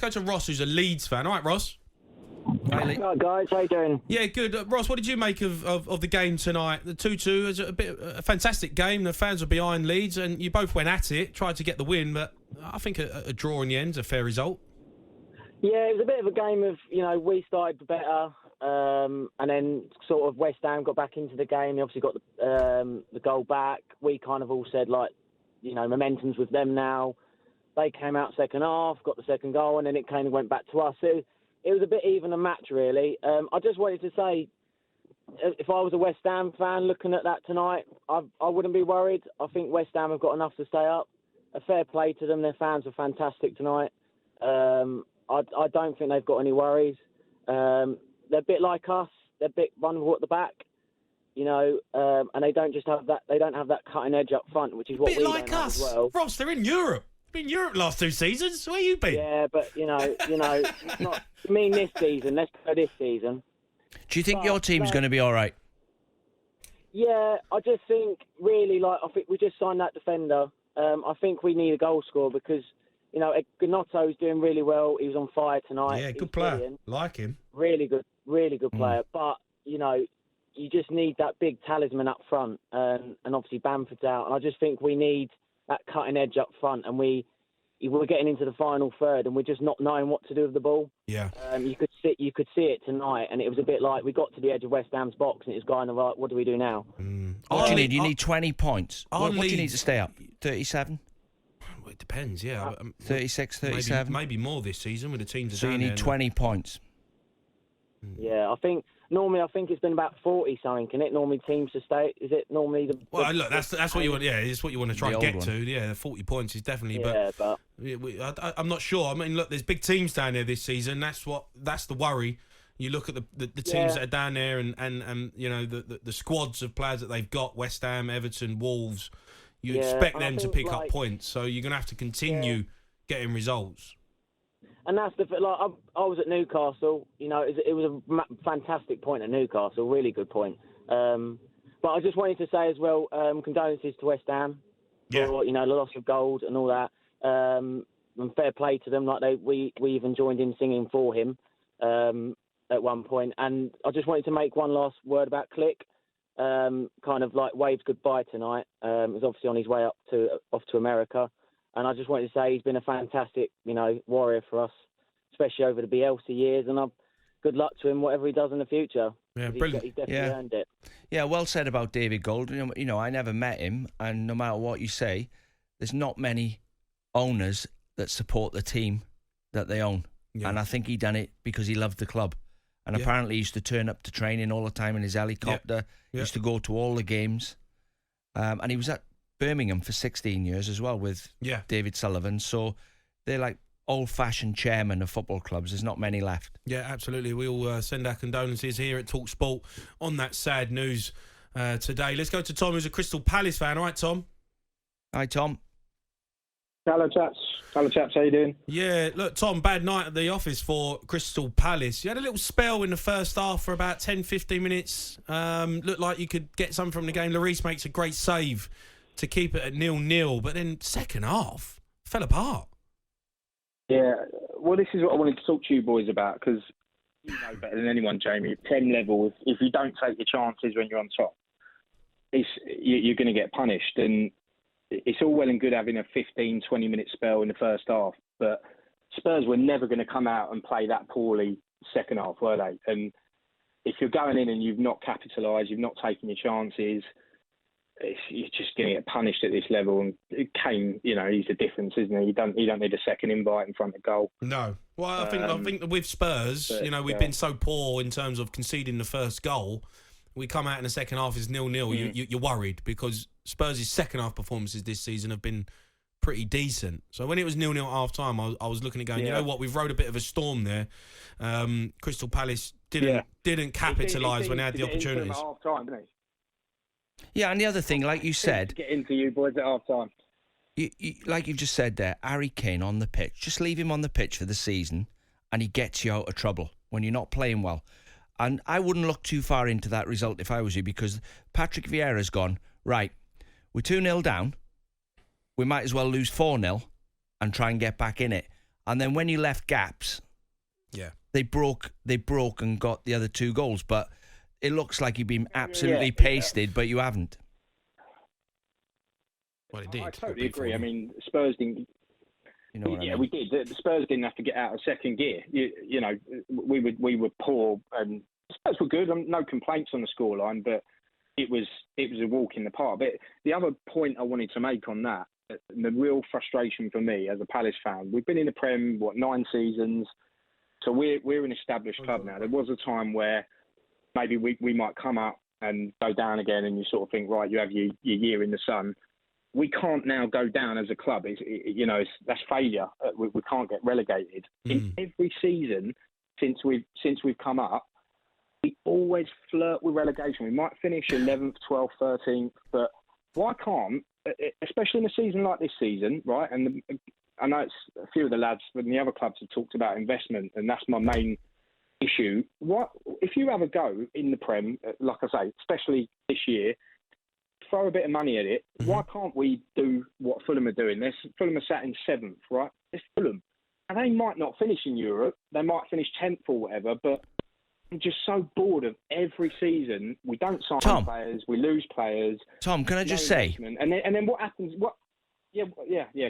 Let's go to Ross, who's a Leeds fan. All right, Ross. Hi, guys. How you doing? Yeah, good. Ross, what did you make of the game tonight? The 2-2 was a fantastic game. The fans were behind Leeds, and you both went at it, tried to get the win, but I think a draw in the end is a fair result. Yeah, it was a bit of a game of, we started better, and then sort of West Ham got back into the game. They obviously got the goal back. We kind of all said, momentum's with them now. They came out second half, got the second goal, and then it kind of went back to us. It was a bit even a match, really. I just wanted to say, if I was a West Ham fan looking at that tonight, I wouldn't be worried. I think West Ham have got enough to stay up. A fair play to them. Their fans were fantastic tonight. I don't think they've got any worries. They're a bit like us. They're a bit vulnerable at the back, and they don't just have that. They don't have that cutting edge up front, which is what we like us as well. Ross, they're in Europe. Been in Europe last 2 seasons. Where you been? Yeah, but not. I mean, this season. Let's go this season. Do you think your team's going to be all right? Yeah, I just think really I think we just signed that defender. I think we need a goal scorer because Gnotto's doing really well. He was on fire tonight. Yeah, good player. Brilliant. Like him. Really good player. But you just need that big talisman up front, and obviously Bamford's out, and I just think we need that cutting edge up front, and we're getting into the final third, and we're just not knowing what to do with the ball. Yeah. You could see it tonight, and it was a bit like we got to the edge of West Ham's box, and it was going right. What do we do now? What do you need? You need 20 points. What do you need to stay up? 37. Well, it depends. Yeah. 36, 37. Maybe more this season with the teams. So you need 20 points. Yeah, I think it's been about 40 something. Can it normally teams to stay? Is it normally the? Well, look, that's what you want. Yeah, it's what you want to try and get to. Yeah, the 40 points is definitely. Yeah, but I'm not sure. I mean, look, there's big teams down there this season. That's the worry. You look at the teams that are down there, and the squads of players that they've got: West Ham, Everton, Wolves. You expect them to pick up points, so you're going to have to continue getting results. And that's I was at Newcastle. It was a fantastic point at Newcastle, really good point. But I just wanted to say as well, condolences to West Ham for the loss of gold and all that. And fair play to them. We even joined in singing for him at one point. And I just wanted to make one last word about Click. Kind of waves goodbye tonight. He was obviously on his way off to America. And I just wanted to say he's been a fantastic, warrior for us, especially over the Bielsa years. And good luck to him, whatever he does in the future. Yeah, brilliant. He's definitely earned it. Yeah, well said about David Gold. I never met him, and no matter what you say, there's not many owners that support the team that they own. Yeah. And I think he done it because he loved the club. And apparently he used to turn up to training all the time in his helicopter. Yeah. He used to go to all the games. And he was at Birmingham for 16 years as well with David Sullivan. So they're like old-fashioned chairman of football clubs. There's not many left. Yeah, absolutely. We all send our condolences here at talkSPORT on that sad news today. Let's go to Tom, who's a Crystal Palace fan. All right, Tom? Hi, Tom. Hello, chaps. How you doing? Yeah, look, Tom, bad night at the office for Crystal Palace. You had a little spell in the first half for about 10, 15 minutes. Looked like you could get something from the game. Lloris makes a great save to keep it at 0-0, but then second half fell apart. Yeah, well, this is what I wanted to talk to you boys about, because you know better than anyone, Jamie. Prem level, if you don't take your chances when you're on top, you're going to get punished. And it's all well and good having a 15, 20-minute spell in the first half, but Spurs were never going to come out and play that poorly second half, were they? And if you're going in and you've not capitalised, you've not taken your chances, you're just going to get punished at this level. And Kane, he's the difference, isn't he? You don't need a second invite in front of goal. No. Well, I think that with Spurs, we've been so poor in terms of conceding the first goal. We come out in the second half is 0-0. You're worried because Spurs' second half performances this season have been pretty decent. So when it was 0-0 at half time, I was looking at going, you know what, we've rode a bit of a storm there. Crystal Palace didn't capitalise when they had the opportunities. Yeah, and the other thing, like you said, get into you boys at half time. Like you've just said there, Harry Kane on the pitch. Just leave him on the pitch for the season, and he gets you out of trouble when you're not playing well. And I wouldn't look too far into that result if I was you, because Patrick Vieira's gone, right, we're 2-0 down. We might as well lose 4-0 and try and get back in it. And then when you left gaps, they broke and got the other 2 goals. But it looks like you've been absolutely pasted, but you haven't. Well, it did. I totally agree. I mean, Spurs didn't. We did. The Spurs didn't have to get out of second gear. You know, we were poor, and Spurs were good. No complaints on the scoreline, but it was a walk in the park. But the other point I wanted to make on that, the real frustration for me as a Palace fan, we've been in the Prem 9 seasons, so we're an established club now. There was a time where maybe we might come up and go down again, and you sort of think, right, you have your year in the sun. We can't now go down as a club. That's failure. We can't get relegated. In every season since we've come up, we always flirt with relegation. We might finish 11th, 12th, 13th, but why can't, especially in a season like this season, right? And I know it's a few of the lads from the other clubs have talked about investment, and that's my main issue. What if you have a go in the Prem, like I say, especially this year, throw a bit of money at it. Why can't we do what Fulham are doing? Fulham are sat in 7th, right? It's Fulham. And they might not finish in Europe. They might finish 10th or whatever, but I'm just so bored of every season. We don't sign players. We lose players. Tom, can I just say? And then what happens? Yeah,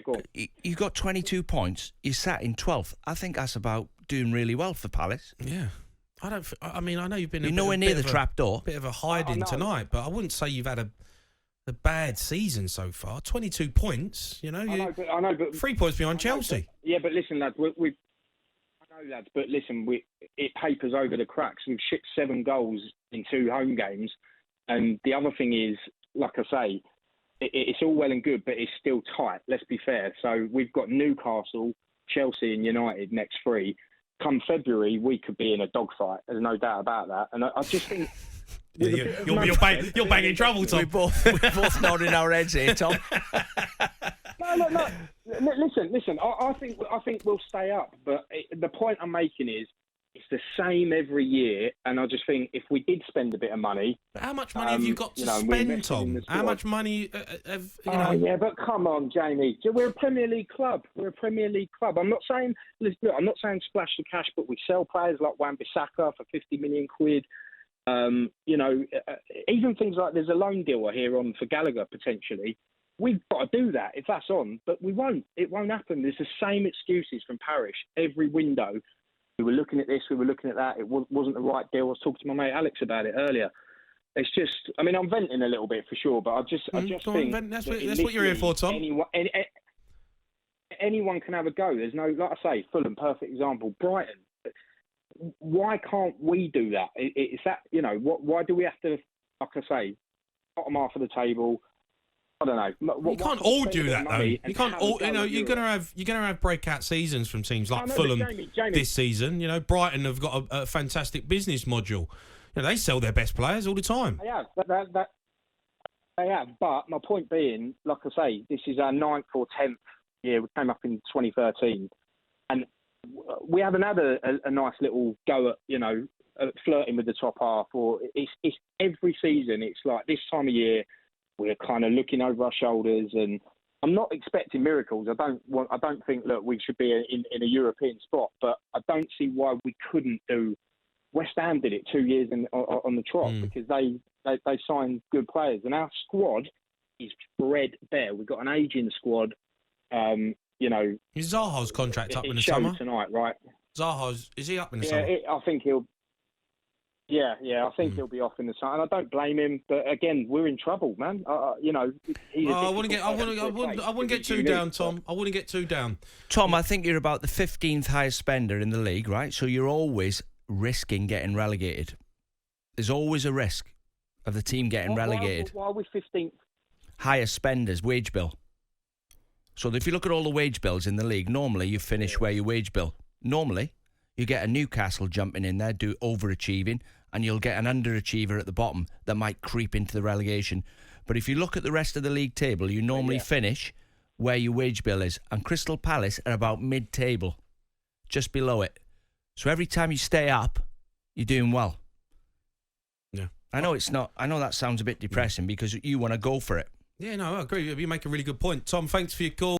go on. You got 22 points. You sat in 12th. I think that's about doing really well for Palace. Yeah. I know you've been... You're nowhere near the trapdoor. Bit of a hiding tonight, but I wouldn't say you've had a bad season so far. 22 points, you know. I know, but 3 points behind Chelsea. But listen, lads, I know, lads, but listen, it papers over the cracks. We've shipped 7 goals in 2 home games, and the other thing is, like I say, it's all well and good, but it's still tight. Let's be fair. So we've got Newcastle, Chelsea, and United next 3. Come February, we could be in a dogfight. There's no doubt about that, and I just think. You're banging trouble, Tom. We're both nodding our heads here, Tom. No. Listen. I think we'll stay up. But the point I'm making is it's the same every year, and I just think if we did spend a bit of money. But how much money have you got to spend, Tom? How much money have you know? Oh yeah, but come on, Jamie. We're a Premier League club. I'm not saying splash the cash, but we sell players like Wan-Bissaka for 50 million quid. Even things like there's a loan deal here on for Gallagher potentially. We've got to do that if that's on, but we won't. It won't happen. There's the same excuses from Parish every window. We were looking at this, we were looking at that. It wasn't the right deal. I was talking to my mate Alex about it earlier. It's just, I mean, I'm venting a little bit for sure, but I just think that's what you're here for, Tom. Anyone can have a go. There's no, like I say, Fulham, perfect example. Brighton. Why can't we do that? It's that, why do we have to, like I say, bottom half of the table? I don't know. You can't all do that, though. You can't all, you're gonna have breakout seasons from teams like Fulham Jamie. This season. Brighton have got a fantastic business module. They sell their best players all the time. They have, they have. But my point being, like I say, this is our 9th or 10th year. We came up in 2013, and we haven't had a nice little go at flirting with the top half. Or it's every season. It's like this time of year we're kind of looking over our shoulders, and I'm not expecting miracles. I don't think we should be in a European spot, but I don't see why we couldn't do. West Ham did it 2 years on the trot because they signed good players, and our squad is threadbare. We've got an aging squad. Is Zaha's contract up in the summer tonight, right? Is he up in the summer? I think he'll. Yeah, I think he'll be off in the summer, and I don't blame him. But again, we're in trouble, man. I wouldn't get too down, Tom. I wouldn't get too down. Tom, I think you're about the 15th highest spender in the league, right? So you're always risking getting relegated. There's always a risk of the team getting relegated. Why are we 15th? Highest spenders, wage bill. So if you look at all the wage bills in the league, normally you finish where your wage bill. Normally, you get a Newcastle jumping in there, do overachieving, and you'll get an underachiever at the bottom that might creep into the relegation. But if you look at the rest of the league table, you normally finish where your wage bill is. And Crystal Palace are about mid-table, just below it. So every time you stay up, you're doing well. Yeah. I know that sounds a bit depressing because you want to go for it. Yeah, no, I agree. You make a really good point. Tom, thanks for your call.